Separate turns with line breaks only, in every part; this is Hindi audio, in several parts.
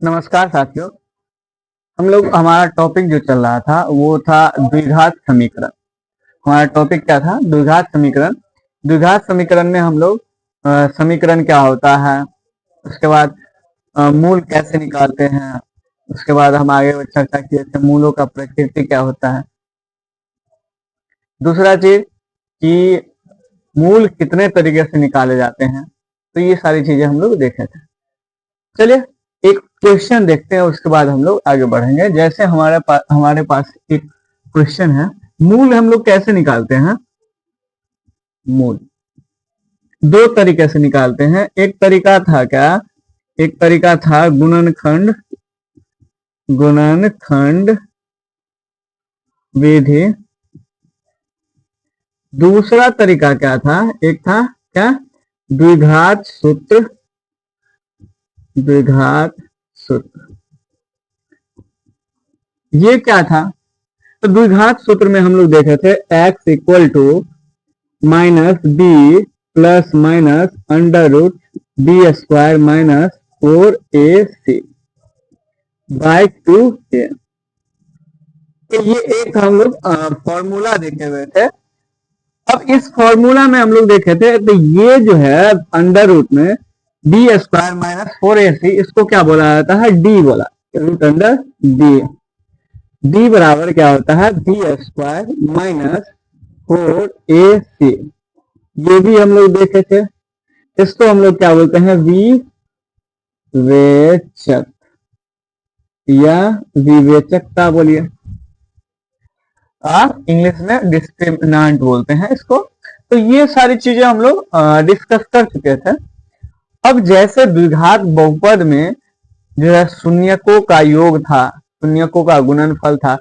नमस्कार साथियों। हम लोग हमारा टॉपिक जो चल रहा था वो था द्विघात समीकरण। हमारा टॉपिक क्या था? द्विघात समीकरण। द्विघात समीकरण में हम लोग समीकरण क्या होता है, उसके बाद मूल कैसे निकालते हैं, उसके बाद हम आगे चर्चा किए थे मूलों का प्रकृति क्या होता है। दूसरा चीज कि मूल कितने तरीके से निकाले जाते हैं, तो ये सारी चीजें हम लोग देखे थे। चलिए एक क्वेश्चन देखते हैं, उसके बाद हम लोग आगे बढ़ेंगे। जैसे हमारे पास एक क्वेश्चन है, मूल हम लोग कैसे निकालते हैं? मूल दो तरीके से निकालते हैं। एक तरीका था क्या? एक तरीका था गुणनखंड विधि। दूसरा तरीका क्या था? एक था क्या? द्विघात सूत्र। ये क्या था? तो द्विघात सूत्र में हम लोग देखे थे x equal to minus B plus minus under root B square minus 4ac by 2a। तो ये एक हम लोग फॉर्मूला देखे हुए थे। अब इस फॉर्मूला में हम लोग देखे थे, तो ये जो है अंडर रूट में बी स्क्वायर माइनस 4ac, इसको क्या बोला जाता है? डी बोला, रूट अंडर डी। डी बराबर क्या होता है? B square minus 4ac। ये भी हम लोग देखे थे। इसको हम लोग क्या बोलते हैं? विवेचक या विवेचकता बोलिए, आप इंग्लिश में डिस्क्रिमिनेंट बोलते हैं इसको। तो ये सारी चीजें हम लोग डिस्कस कर चुके थे। अब जैसे द्विघात बहुपद में जो है शून्यकों का योग था, शून्यकों का गुणनफल था,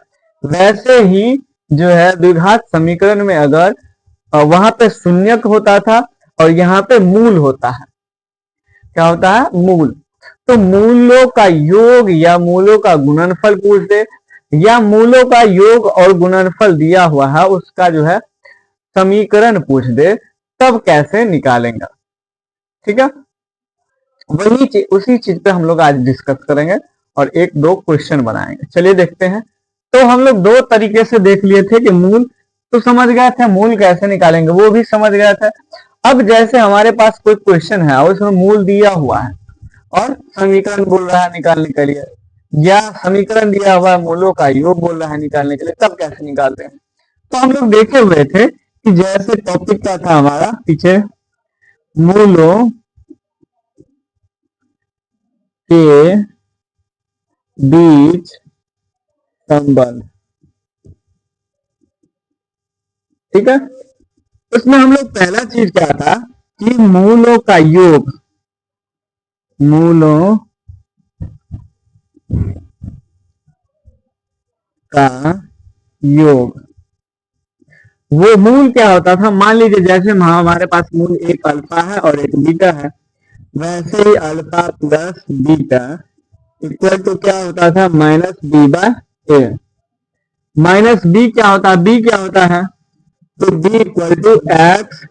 वैसे ही जो है द्विघात समीकरण में अगर वहां पे शून्यक होता था और यहाँ पे मूल होता है, क्या होता है? मूल। तो मूलों का योग या मूलों का गुणनफल पूछ दे, या मूलों का योग और गुणनफल दिया हुआ है उसका जो है समीकरण पूछ दे, तब कैसे निकालेंगे? ठीक है, उसी चीज पे हम लोग आज डिस्कस करेंगे और एक दो क्वेश्चन बनाएंगे। चलिए देखते हैं। तो हम लोग दो तरीके से देख लिए थे कि मूल तो समझ गए थे, मूल कैसे निकालेंगे वो भी समझ गए थे। अब जैसे हमारे पास कोई क्वेश्चन है और उसमें मूल दिया हुआ है और समीकरण बोल रहा है निकालने के लिए, या समीकरण दिया हुआ है मूलों का योग बोल रहा है निकालने के लिए, तब कैसे निकालते हैं? तो हम लोग देखे हुए थे कि जैसे टॉपिक क्या था हमारा पीछे, मूलों के बीच संबंध। ठीक है, उसमें हम लोग पहला चीज क्या था कि मूलों का योग, मूलों का योग, वो मूल क्या होता था? मान लीजिए जैसे हमारे पास मूल एक अल्फा है और एक बीटा है, वैसे ही alpha plus beta equal to क्या होता था? Minus B by A. Minus B क्या होता है? बी क्या होता है? तो बी इक्वल टू एक्स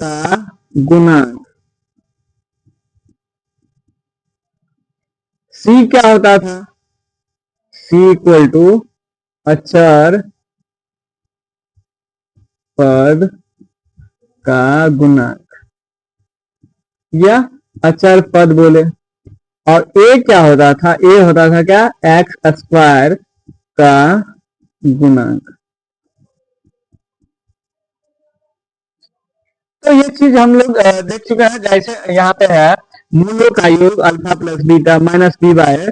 का गुणांक। सी क्या होता था? सी इक्वल टू अचर पद का गुणांक, या अचर पद बोले। और ए क्या होता था? ए होता था क्या? एक्स स्क्वायर का गुणांक। तो ये चीज हम लोग देख चुके हैं। जैसे यहाँ पे है मूलों का योग alpha plus beta minus B by,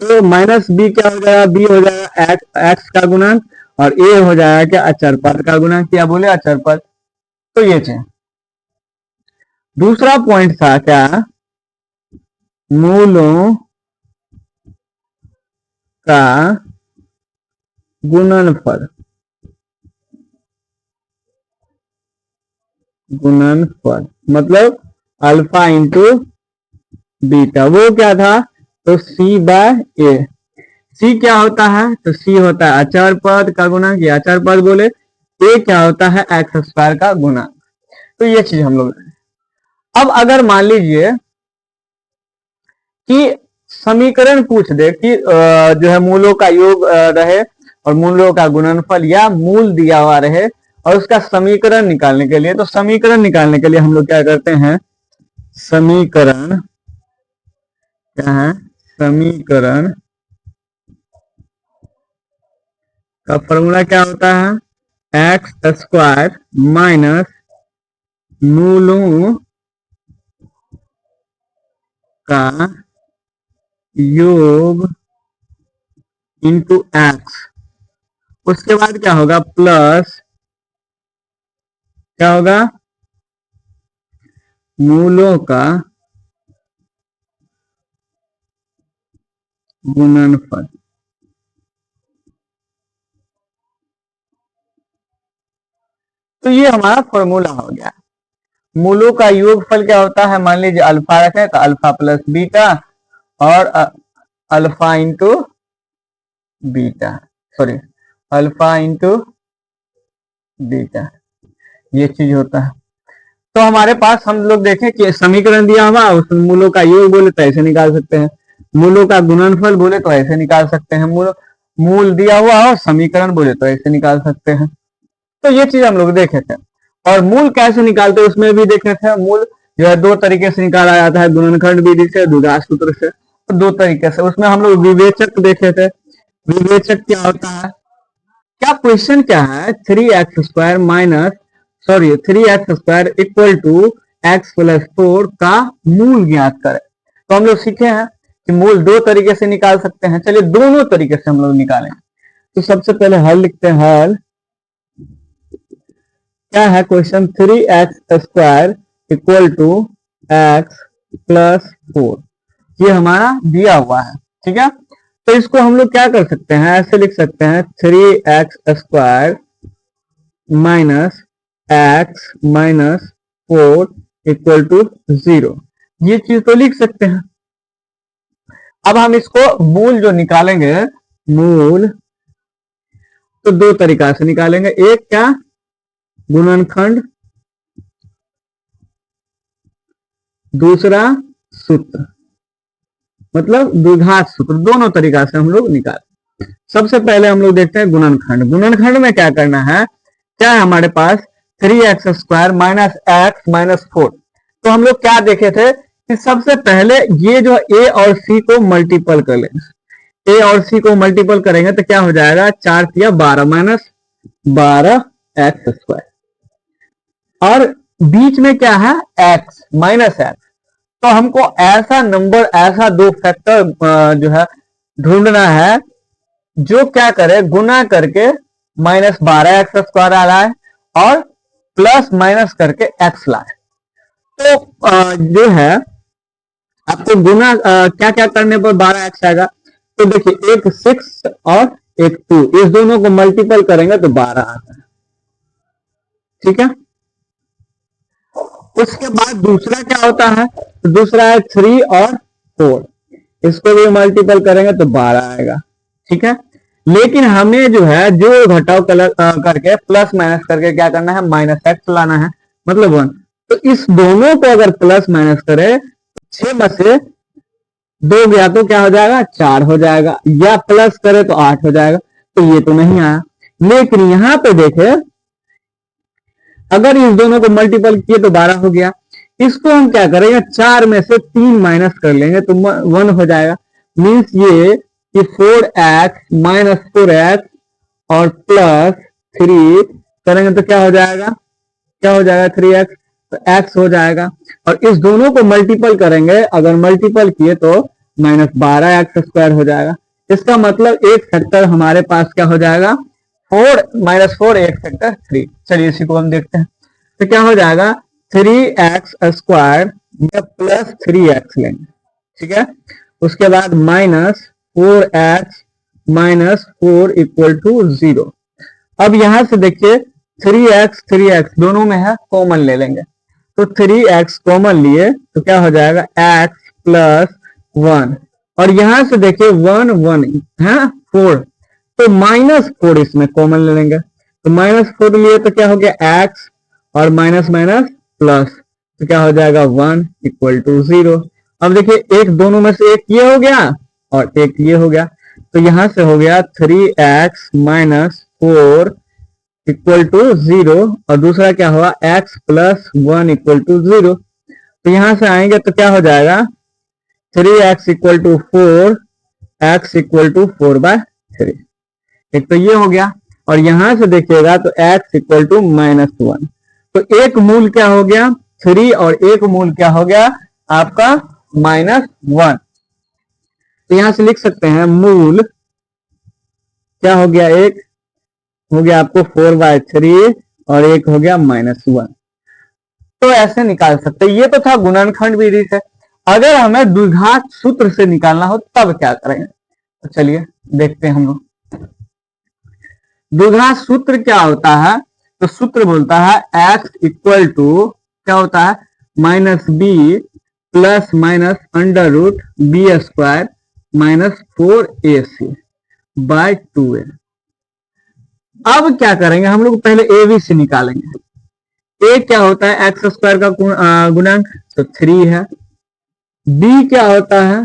तो माइनस बी क्या हो जाएगा? बी हो जाएगा एक्स का गुणांक, और ए हो जाएगा क्या? अचर पद का गुणांक। क्या बोले? अचर पद। तो ये चीज। दूसरा पॉइंट था क्या? मूलों का गुणनफल। गुणनफल मतलब अल्फा इंटू बीटा, वो क्या था? तो सी बाय ए। सी क्या होता है? तो सी होता है अचर पद का गुणांक, या अचर पद बोले। ए क्या होता है? एक्स स्क्वायर का गुणांक। तो ये चीज हम लोग। अब अगर मान लीजिए कि समीकरण पूछ दे कि जो है मूलों का योग रहे और मूलों का गुणनफल या मूल दिया हुआ रहे और उसका समीकरण निकालने के लिए, तो समीकरण निकालने के लिए हम लोग क्या करते हैं, समीकरण क्या है, समीकरण का फॉर्मूला क्या होता है, एक्स स्क्वायर माइनस मूलों का योग इंटू एक्स, उसके बाद क्या होगा प्लस क्या होगा, मूलों का गुणनफल। तो ये हमारा फॉर्मूला हो गया। मूलों का योगफल क्या होता है, मान लीजिए अल्फा रखें तो अल्फा प्लस बीटा और alpha into beta, sorry alpha into beta, ये चीज होता है। तो हमारे पास हम लोग देखें कि समीकरण दिया हुआ उसमें मूलों का योग बोले तो ऐसे निकाल सकते हैं, मूलों का गुणनफल बोले तो ऐसे निकाल सकते हैं, मूल दिया हुआ और समीकरण बोले तो ऐसे निकाल सकते हैं। तो ये चीज हम लोग देखे थे। और मूल कैसे निकालते हैं उसमें भी देखे थे। मूल जो है दो तरीके से निकाला जाता है, गुणनखंड विधि से, द्विघात सूत्र से, तो दो तरीके से। उसमें हम लोग विवेचक देखे थे। विवेचक क्या होता है, क्या क्वेश्चन क्या है, 3x² minus sorry 3x² equal to x plus 4 का मूल ज्ञात करें। तो हम लोग सीखे हैं कि मूल दो तरीके से निकाल सकते हैं। चलिए दोनों तरीके से हम लोग निकालेंगे। तो सबसे पहले हल लिखते हैं। हल क्या है, question 3x² equal to x plus 4, ये हमारा दिया हुआ है, ठीक है। तो इसको हम लोग क्या कर सकते हैं, ऐसे लिख सकते हैं 3x² minus x minus 4 equal to 0, ये चीज तो लिख सकते हैं। अब हम इसको मूल जो निकालेंगे, मूल तो दो तरीका से निकालेंगे। एक क्या, गुणनखंड, दूसरा सूत्र, मतलब द्विघात सूत्र। दोनों तरीका से हम लोग निकाल। सबसे पहले हम लोग देखते हैं गुणनखंड। गुणनखंड में क्या करना है, क्या है हमारे पास 3x² माइनस x माइनस 4। तो हम लोग क्या देखे थे कि सबसे पहले ये जो a और c को मल्टीपल कर लेंगे। a और c को मल्टीपल करेंगे तो क्या हो जाएगा, 4 तिया 12 माइनस 12x²। और बीच में क्या है, x माइनस x। तो हमको ऐसा नंबर, ऐसा दो फैक्टर जो है ढूंढना है जो क्या करे, गुना करके माइनस 12x² आ रहा है और प्लस माइनस करके x लाए। तो जो है आपको गुना क्या क्या करने पर 12x आएगा। तो देखिए एक 6 और एक 2, इस दोनों को मल्टीपल करेंगे तो 12 आता है, ठीक है। उसके बाद दूसरा क्या होता है, तो दूसरा है 3 और 4, इसको भी मल्टीपल करेंगे तो 12 आएगा, ठीक है। लेकिन हमें जो है जो घटाव करके प्लस माइनस करके क्या करना है, माइनस x लाना है, मतलब 1। तो इस दोनों को अगर प्लस माइनस करे तो 6 में से 2 गया तो क्या हो जाएगा, 4 हो जाएगा, या प्लस करे तो 8 हो जाएगा। तो ये तो नहीं आया। लेकिन यहां पे देखे अगर इस दोनों को मल्टीपल किए तो 12 हो गया। इसको हम क्या करेंगे, 4 में से 3 माइनस कर लेंगे तो 1 हो जाएगा। मीन्स ये कि 4x माइनस 4x और प्लस 3 करेंगे तो क्या हो जाएगा, क्या हो जाएगा 3x, तो x हो जाएगा। और इस दोनों को मल्टीपल करेंगे, अगर मल्टीपल किए तो माइनस 12x² हो जाएगा। इसका मतलब एक फैक्टर हमारे पास क्या हो जाएगा, 4 माइनस 4 एक फैक्टर 3। चलिए इसी को हम देखते हैं। तो क्या हो जाएगा, 3x² या प्लस 3x लेंगे, ठीक है। उसके बाद minus 4x minus 4 equal to 0। अब यहां से देखिए 3x दोनों में है, कॉमन ले लेंगे। तो 3x कॉमन लिए तो क्या हो जाएगा, x प्लस 1। और यहां से देखिए 1 1 है 4, तो माइनस 4 इसमें कॉमन ले लेंगे। तो माइनस 4 लिए तो क्या हो गया, x और माइनस माइनस प्लस, तो क्या हो जाएगा 1 इक्वल टू 0। अब देखिए एक दोनों में से एक ये हो गया और एक ये हो गया, तो यहां से हो गया 3x माइनस 4 इक्वल टू 0 और दूसरा क्या हुआ x प्लस 1 इक्वल टू 0। तो यहां से आएंगे तो क्या हो जाएगा 3x equal to 4, x equal to 4/3। एक तो ये हो गया और यहां से देखिएगा तो x इक्वल टू -1। तो एक मूल क्या हो गया 3 और एक मूल क्या हो गया आपका -1। तो यहां से लिख सकते हैं मूल क्या हो गया, एक हो गया आपको 4/3 और एक हो गया -1। तो ऐसे निकाल सकते हैं। ये तो था गुणनखंड विधि से। अगर हमें द्विघात सूत्र से निकालना हो तब क्या करेंगे, तो चलिए देखते हैं हम लोग। द्विघात सूत्र क्या होता है, तो सूत्र बोलता है x इक्वल टू क्या होता है -b plus minus under root b² minus 4ac by 2a। अब क्या करेंगे हम लोग, पहले ए बी से निकालेंगे। ए क्या होता है x² का गुणांक तो 3 है, b क्या होता है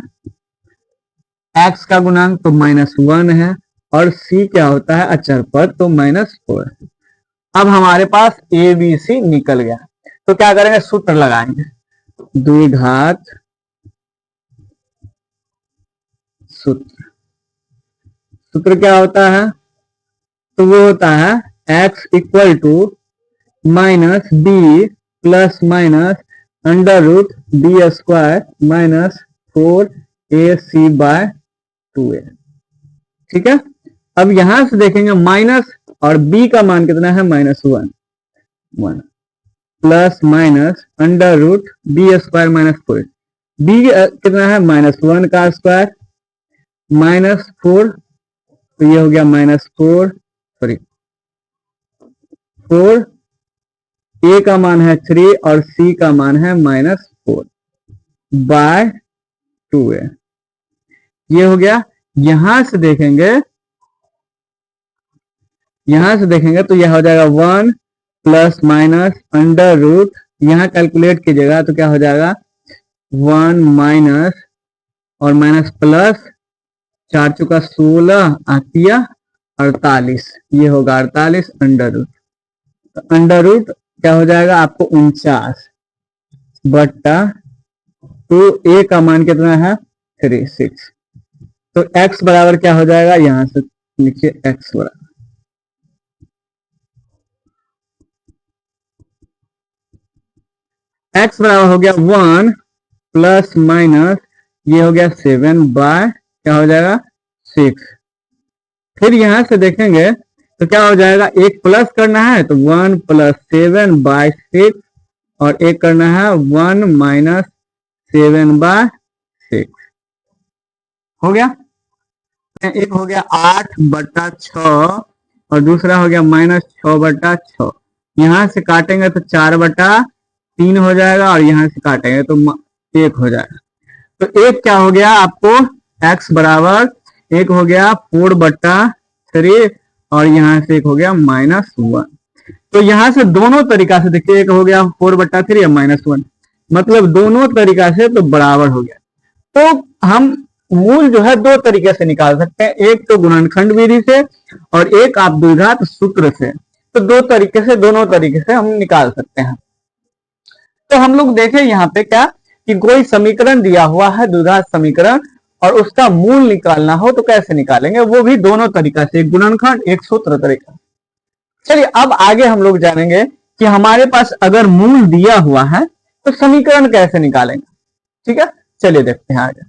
x का गुणांक तो -1 है और c क्या होता है अचर पद तो -4 है। अब हमारे पास ए बी सी निकल गया, तो क्या करेंगे सूत्र लगाएंगे। द्विघात सूत्र, सूत्र क्या होता है, तो वो होता है x equal to -b plus minus under root b² minus 4ac by 2a। ठीक है, अब यहां से देखेंगे माइनस और b का मान कितना है -1 plus minus under root b² minus 4। b कितना है -1 का स्क्वायर -4, तो ये हो गया -4 a का मान है 3 और c का मान है -4 बाय 2a। ये हो गया। यहां से देखेंगे तो यह हो जाएगा 1 प्लस माइनस अंडर रूट, यहां कैलकुलेट कीजिएगा तो क्या हो जाएगा 1 माइनस और माइनस प्लस 4 चुका 16 आतिया 48, ये होगा 48 अंडर रूट। तो अंडर रूट क्या हो जाएगा आपको 49/2। a का मान कितना है 36। तो x बराबर क्या हो जाएगा, यहां से लिखिए x बराबर हो गया 1 प्लस माइनस ये हो गया 7 बाय क्या हो जाएगा 6। फिर यहां से देखेंगे तो क्या हो जाएगा, एक प्लस करना है तो 1 प्लस 7 बाय 6 और एक करना है 1 माइनस 7/6। हो गया, एक हो गया 8/6 और दूसरा हो गया -6/6। यहां से काटेंगे तो 4/3 हो जाएगा और यहां से काटेंगे तो 1 हो जाएगा। तो एक क्या हो गया आपको x बराबर एक हो गया 4/3 और यहां से एक हो गया -1। तो यहां से दोनों तरीका से देखिए, एक हो गया 4/3 या -1, मतलब दोनों तरीका से तो बराबर हो गया। तो हम मूल जो है दो तरीके से निकाल सकते हैं, एक तो गुणनखंड विधि से और एक आप द्विघात सूत्र से। तो दोनों तरीके से हम निकाल सकते हैं। तो हम लोग देखें यहाँ पे क्या कि कोई समीकरण दिया हुआ है द्विघात समीकरण और उसका मूल निकालना हो तो कैसे निकालेंगे, वो भी दोनों तरीका से, एक गुणनखंड एक सूत्र तरीका। चलिए अब आगे हम लोग जानेंगे कि हमारे पास अगर मूल दिया हुआ है तो समीकरण कैसे निकालेंगे। ठीक है, चलिए देखते हैं आगे।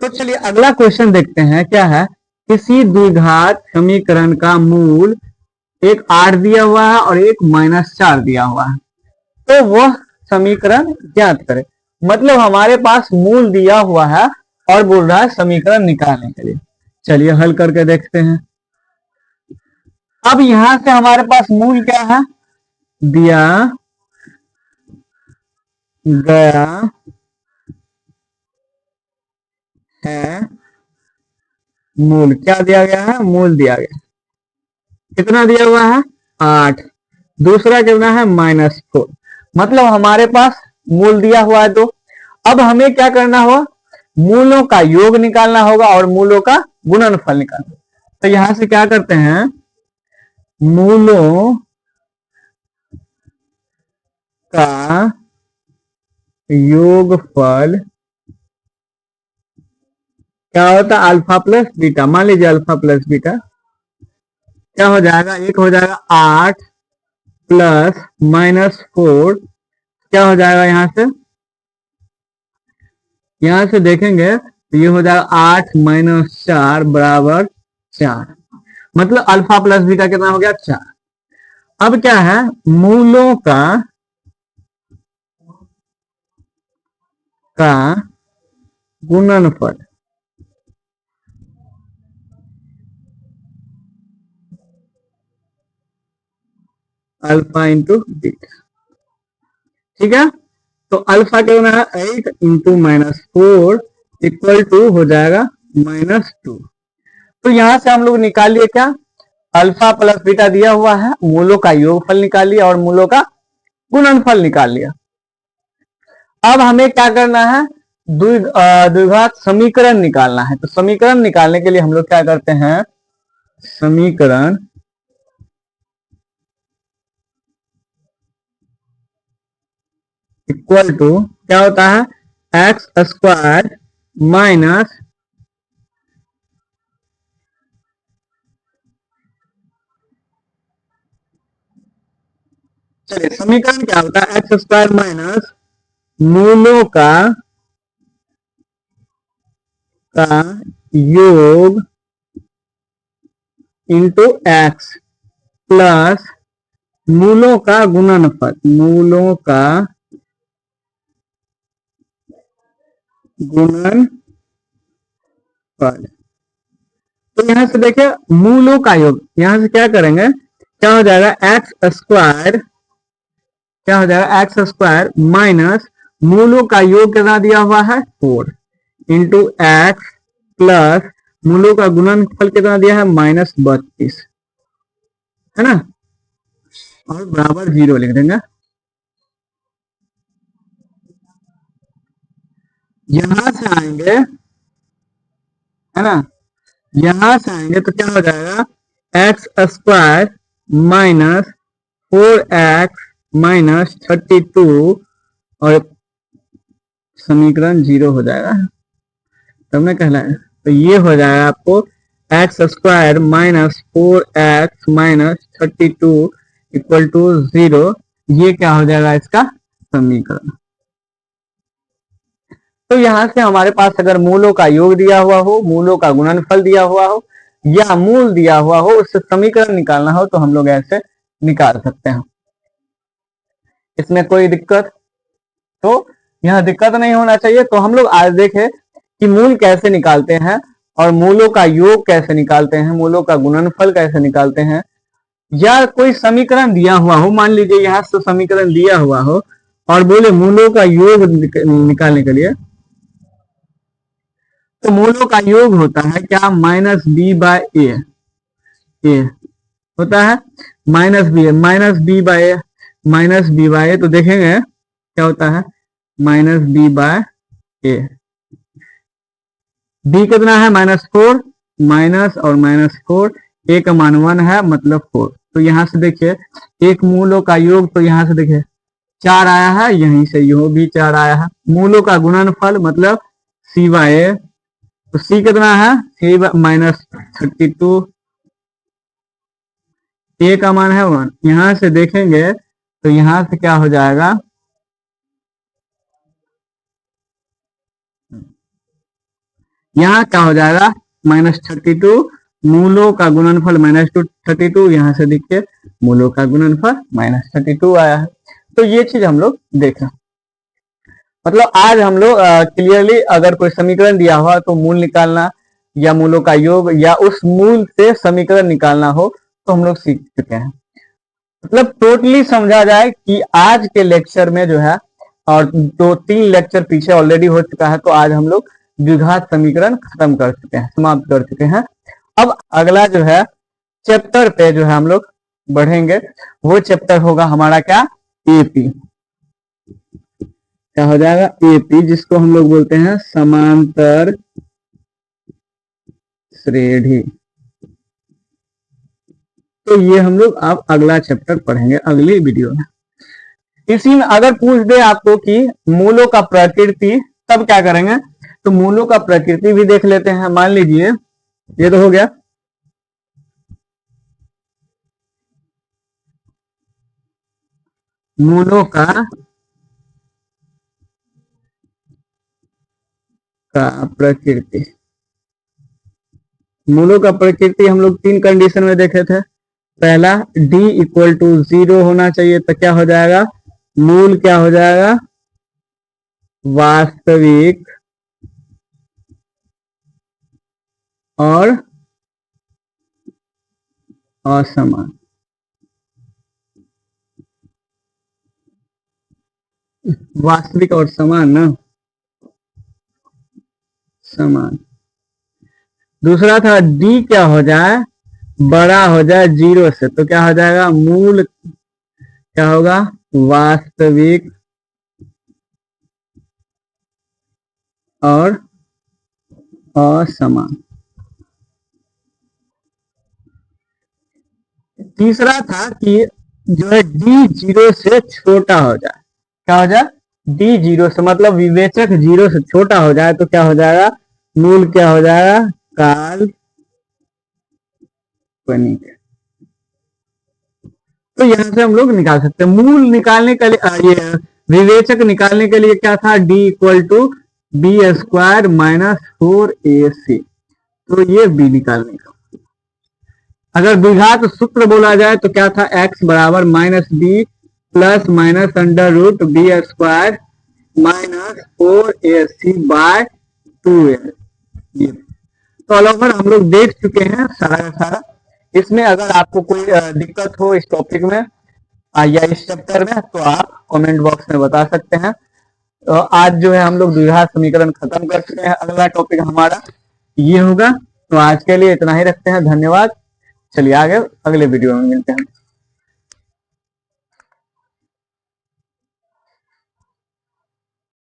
तो चलिए अगला क्वेश्चन देखते हैं, क्या है, किसी द्विघात समीकरण का मूल एक 8 दिया हुआ है और एक -4 दिया हुआ है, तो वह समीकरण ज्ञात करें। मतलब हमारे पास मूल दिया हुआ है और बोल रहा है समीकरण निकालने के लिए। चलिए हल करके देखते हैं। अब यहां से हमारे पास मूल क्या है, दिया गया है मूल, क्या दिया गया है, मूल दिया गया, कितना दिया हुआ है 8, दूसरा कितना है -4, मतलब हमारे पास मूल दिया हुआ है 2। अब हमें क्या करना होगा, मूलों का योग निकालना होगा और मूलों का गुणनफल निकालना। तो यहां से क्या करते हैं, मूलों का योगफल क्या होता है, अल्फा प्लस बीटा। मान लीजिए अल्फा प्लस बीटा क्या हो जाएगा, एक हो जाएगा 8 प्लस -4, क्या हो जाएगा, यहां से देखेंगे तो ये हो जाएगा 8 - 4 बराबर 4। मतलब अल्फा प्लस बीटा कितना हो गया, 4। अब क्या है, मूलों का गुणनफल, अल्फा इंटू बीटा। ठीक है, तो अल्फा क्या होना है, 8 इंटू -4 इक्वल टू हो जाएगा -2। तो यहां से हम लोग निकाल लिए क्या, अल्फा प्लस बीटा दिया हुआ है, मूलों का योगफल निकाल लिया और मूलों का गुणनफल निकाल लिया। अब हमें क्या करना है, द्विघात समीकरण निकालना है। तो समीकरण निकालने के लिए हम लोग क्या करते हैं, समीकरण इक्वल टू क्या होता है, एक्स स्क्वायर माइनस चलिए समीकरण क्या होता है, एक्स स्क्वायर माइनस मूलों का योग इंटू एक्स प्लस मूलों का गुणनफल, मूलों का गुणनफल। तो यहां से देखिए मूलों का योग, यहां से क्या करेंगे, क्या हो जाएगा, एक्स स्क्वायर, क्या हो जाएगा, एक्स स्क्वायर माइनस मूलों का योग कितना दिया हुआ है, 4 इंटू एक्स प्लस मूलों का गुणनफल कितना दिया है, -32, है ना, और बराबर 0 लिख देंगे। यहां से आएंगे, है ना, यहां से आएंगे तो क्या हो जाएगा, x square minus 4x minus 32 और समीकरण 0 हो जाएगा, तब ना कहलाए। तो ये हो जाएगा आपको x square minus 4x minus 32 equal to 0। ये क्या हो जाएगा, इसका समीकरण। तो यहां से हमारे पास अगर मूलों का योग दिया हुआ हो, मूलों का गुणनफल दिया हुआ हो या मूल दिया हुआ हो, उससे समीकरण निकालना हो तो हम लोग ऐसे निकाल सकते हैं। इसमें कोई दिक्कत, तो यह दिक्कत नहीं होना चाहिए। तो हम लोग आज देखें कि मूल कैसे निकालते हैं और मूलों का योग कैसे निकालते हैं, मूलों का गुणनफल कैसे निकालते हैं। या कोई समीकरण दिया हुआ हो, मान लीजिए यहां से समीकरण दिया हुआ हो और बोले मूलों का योग निकालने के लिए, तो मूलों का योग होता है क्या, -b/a होता है, -b/a तो देखेंगे क्या होता है, -b/a, b कितना है, -4, माइनस और -4, a का मान 1 है मतलब 4। तो यहां से देखिए एक मूलों का योग, तो यहां से देखिए 4 आया है, यहीं से यो भी 4 आया है। मूलों का गुणनफल मतलब c/a, तो c कितना है, -32, a का मान है 1। यहां से देखेंगे तो यहां से क्या हो जाएगा, यहाँ क्या हो जाएगा, -32, मूलों का गुणनफल -32, यहाँ से देखिए मूलों का गुणनफल -32 आया है। तो ये चीज हम लोग देखें, मतलब आज हम लोग क्लियरली अगर कोई समीकरण दिया हुआ तो मूल निकालना या मूलों का योग या उस मूल से समीकरण निकालना हो तो हम लोग सीख चुके हैं। मतलब टोटली समझा जाए कि आज के लेक्चर में जो है, और 2-3 लेक्चर पीछे ऑलरेडी हो चुका है, तो आज हम लोग द्विघात समीकरण खत्म कर चुके हैं, समाप्त कर चुके हैं। अब अगला जो है चैप्टर पे जो है हम लोग बढ़ेंगे, वो चैप्टर होगा हमारा क्या, एपी। क्या हो जाएगा एपी, जिसको हम लोग बोलते हैं समांतर श्रेणी। तो ये हम लोग अब अगला चैप्टर पढ़ेंगे अगली वीडियो में। इसी में अगर पूछ दे आपको कि मूलों का प्रकृति, तब क्या करेंगे? तो मूलों का प्रकृति भी देख लेते हैं। मान लीजिए ये तो हो गया, मूलों का प्रकृति। मूलों का प्रकृति हम लोग 3 कंडीशन में देखे थे। पहला d इक्वल टू 0 होना चाहिए, तो क्या हो जाएगा? मूल क्या हो जाएगा? वास्तविक और असमान। वास्तविक और समान ना, समान। दूसरा था d क्या हो जाए? बड़ा हो जाए 0 से, तो क्या हो जाएगा? मूल क्या होगा? वास्तविक और असमान। तीसरा था कि जो है d 0 से छोटा हो जाए। क्या हो जाए? d 0 से, मतलब विवेचक 0 से छोटा हो जाए, तो क्या हो जाएगा? मूल क्या हो जाएगा? काल्पनिक। तो यहां से हम लोग निकाल सकते हैं मूल निकालने के लिए। ये विवेचक निकालने के लिए क्या था? d equal to B square minus 4ac। तो ये b निकालने का। अगर द्विघात सूत्र बोला जाए तो क्या था? x बराबर minus B plus minus under root B square minus 4ac by 2a। तो ऑल ओवर हम लोग देख चुके हैं सारा का सारा। इसमें अगर आपको कोई दिक्कत हो इस टॉपिक में या इस चैप्टर में, तो आप कमेंट बॉक्स में बता सकते हैं। तो आज जो है हम लोग द्विघात समीकरण खत्म कर चुके हैं। अगला टॉपिक हमारा ये होगा। तो आज के लिए इतना ही रखते हैं। धन्यवाद। चलिए आगे अगले वीडियो में मिलते हैं।